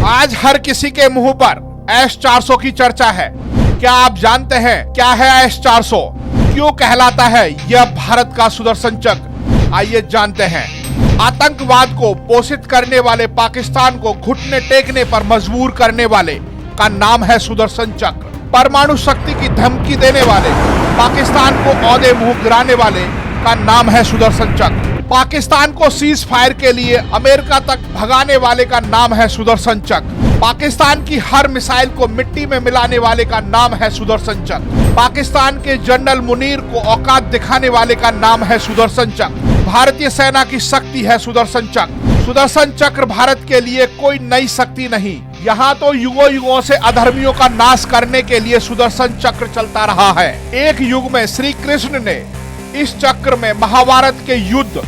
आज हर किसी के मुंह पर S-400 की चर्चा है। क्या आप जानते हैं क्या है S-400? क्यों कहलाता है यह भारत का सुदर्शन चक्र? आइए जानते हैं। आतंकवाद को पोषित करने वाले, पाकिस्तान को घुटने टेकने पर मजबूर करने वाले का नाम है सुदर्शन चक्र। परमाणु शक्ति की धमकी देने वाले, पाकिस्तान को औदे मुंह गिराने वाले का नाम है सुदर्शन चक्र। पाकिस्तान को सीज फायर के लिए अमेरिका तक भगाने वाले का नाम है सुदर्शन चक्र। पाकिस्तान की हर मिसाइल को मिट्टी में मिलाने वाले का नाम है सुदर्शन चक्र। पाकिस्तान के जनरल मुनीर को औकात दिखाने वाले का नाम है सुदर्शन चक्र। भारतीय सेना की शक्ति है सुदर्शन चक्र। सुदर्शन चक्र भारत के लिए कोई नई शक्ति नहीं, यहाँ तो युगों युगों से अधर्मियों का नाश करने के लिए सुदर्शन चक्र चलता रहा है। एक युग में श्री कृष्ण ने इस चक्र में महाभारत के युद्ध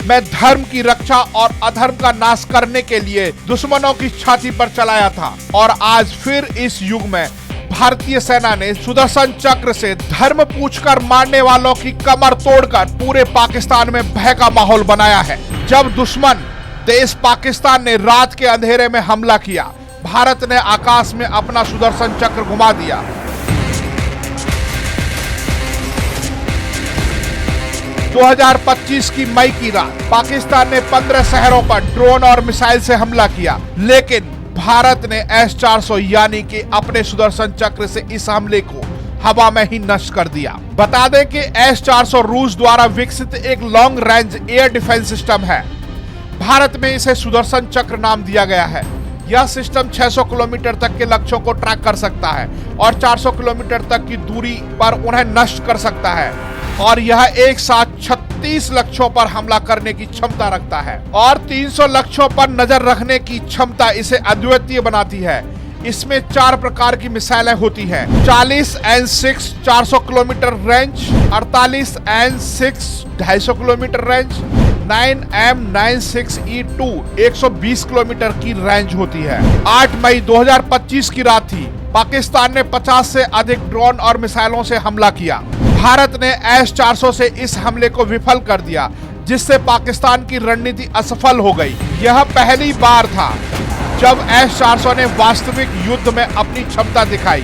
में धर्म की रक्षा और अधर्म का नाश करने के लिए दुश्मनों की छाती पर चलाया था, और आज फिर इस युग में भारतीय सेना ने सुदर्शन चक्र से धर्म पूछकर मारने वालों की कमर तोड़कर पूरे पाकिस्तान में भय का माहौल बनाया है। जब दुश्मन देश पाकिस्तान ने रात के अंधेरे में हमला किया, भारत ने आकाश में अपना सुदर्शन चक्र घुमा दिया। 2025 की मई की रात पाकिस्तान ने 15 शहरों पर ड्रोन और मिसाइल से हमला किया, लेकिन भारत ने S-400 यानी कि अपने सुदर्शन चक्र से इस हमले को हवा में ही नष्ट कर दिया। बता दें कि S-400 रूस द्वारा विकसित एक long range air defence system है। भारत में इसे सुदर्शन चक्र नाम दिया गया है। यह सिस्टम 600 किलोमीटर तक के लक्ष्यों को ट्रैक कर सकता है और 400 किलोमीटर तक की दूरी पर उन्हें नष्ट कर सकता है, और यह एक साथ 36 लक्ष्यों पर हमला करने की क्षमता रखता है और 300 लक्ष्यों पर नजर रखने की क्षमता इसे अद्वितीय बनाती है। इसमें 4 प्रकार की मिसाइलें होती हैं। 40 N6 400 kilometre range, 48 N6 250 kilometre range, 9M96E2 120 kilometre की रेंज होती है। 8 मई 2025 की रात थी। पाकिस्तान ने 50 से अधिक ड्रोन और मिसाइलों से हमला किया। भारत ने S-400 से इस हमले को विफल कर दिया, जिससे पाकिस्तान की रणनीति असफल हो गई। यह पहली बार था जब S-400 ने वास्तविक युद्ध में अपनी क्षमता दिखाई,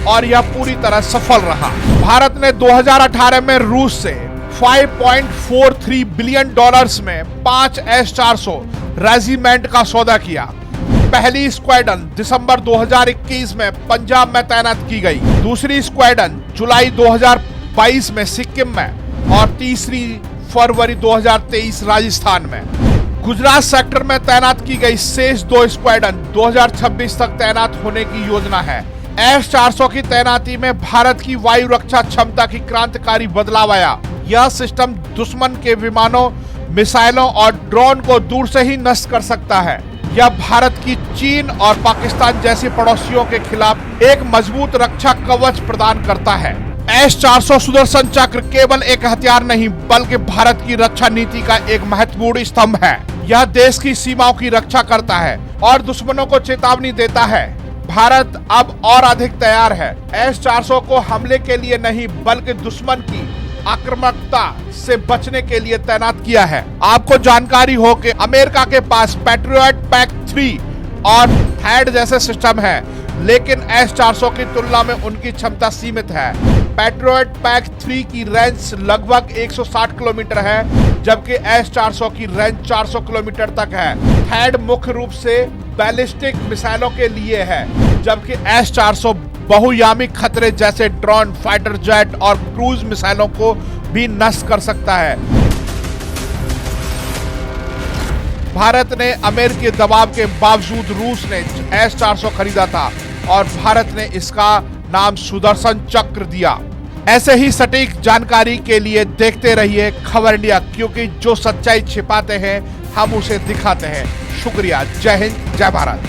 और यह पूरी तरह सफल रहा। भारत ने 2018 में रूस से $5.43 बिलियन में 5 S-400 रेजिमेंट का सौदा किया। पहली स्क्वाड्रन दिसंबर 2021 में पंजाब में तैनात की गई, दूसरी स्क्वाड्रन जुलाई 2022 में सिक्किम में, और तीसरी फरवरी 2023 राजस्थान में। गुजरात सेक्टर में तैनात की गई शेष 2 स्क्वाड्रन 2026 तक तैनात होने की योजना है। S-400 की तैनाती में भारत की वायु रक्षा क्षमता की क्रांतिकारी बदलाव आया। यह सिस्टम दुश्मन के विमानों, मिसाइलों और ड्रोन को दूर से ही नष्ट कर सकता है। यह भारत की चीन और पाकिस्तान जैसे पड़ोसियों के खिलाफ एक मजबूत रक्षा कवच प्रदान करता है। S-400 सुदर्शन चक्र केवल एक हथियार नहीं, बल्कि भारत की रक्षा नीति का एक महत्वपूर्ण स्तंभ है। यह देश की सीमाओं की रक्षा करता है और दुश्मनों को चेतावनी देता है। भारत अब और अधिक तैयार है। S-400 को हमले के लिए नहीं, बल्कि दुश्मन की आक्रामकता से बचने के लिए तैनात किया है। आपको जानकारी हो कि अमेरिका के पास पैट्रियट PAC-3 और थैड जैसे सिस्टम है, लेकिन S-400 की तुलना में उनकी क्षमता सीमित है। पैट्रियट PAC-3 की रेंज लगभग 160 किलोमीटर है, जबकि S-400 की रेंज 400 किलोमीटर तक है। थैड मुख्य रूप से बैलिस्टिक मिसाइलों के लिए है, जबकि S-400 बहुयामी खतरे जैसे ड्रोन, फाइटर जेट और क्रूज मिसाइलों को भी नष्ट कर सकता है। भारत ने अमेरिकी दबाव के बावजूद रूस ने S-400 खरीदा था, और भारत ने इसका नाम सुदर्शन चक्र दिया। ऐसे ही सटीक जानकारी के लिए देखते रहिए खबर इंडिया, क्योंकि जो सच्चाई छिपाते हैं हम उसे दिखाते हैं। शुक्रिया। जय हिंद, जय भारत।